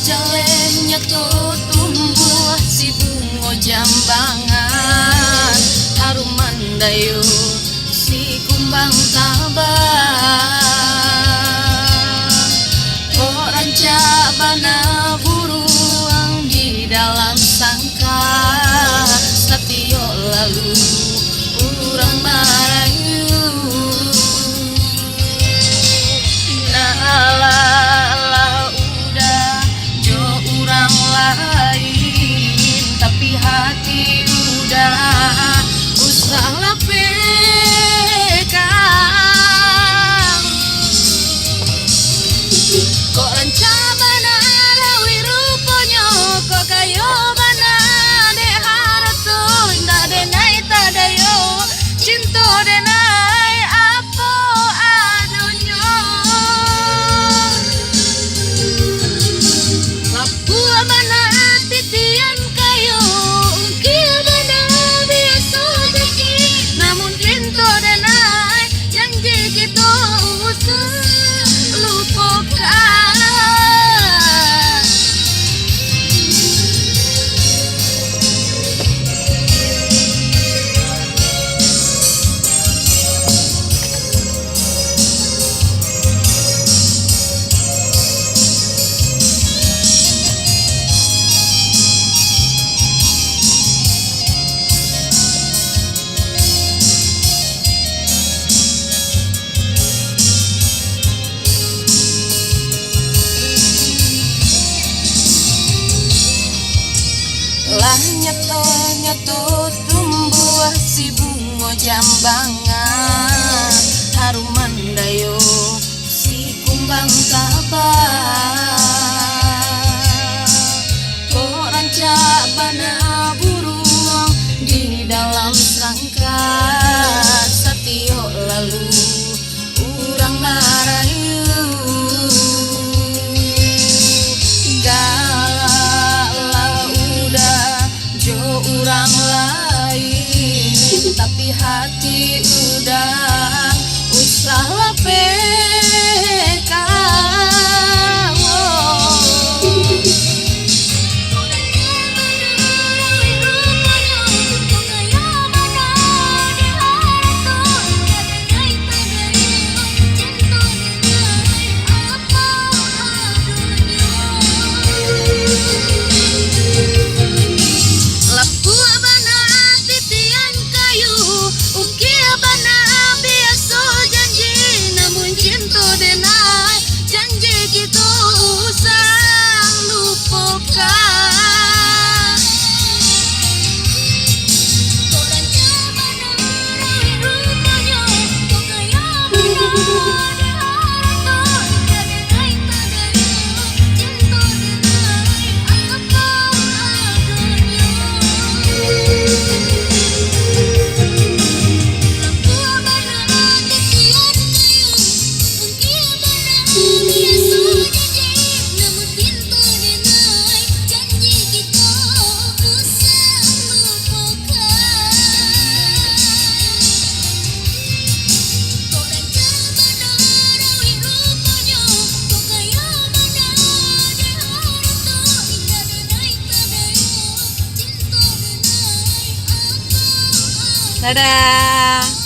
jalehnya tuh tumbuh si bungo jambangan, harum mandayu si kumbang tabang. Oh ranca bana buruang di dalam sangka, satio lalu urang marayu. Nah udah jo urang lain, tapi hati udah usah lapekang. Kok ranca bana rawi rupanya, kok kayo bana de haratu indah denai tadayo cinta denai apa adunyo. Lapua bana titian kayo kia bana biasa jadi, namun cinta denai janji kita usah lupakan. Lah nyeto tumbuh si bungo jambangan, harum mandayo si kumbang tabang. Kok ranca bana buruang di dalam sangka, satio lalu urang marayu. Urang lain, tapi hati udah usah lapekang. Dadah.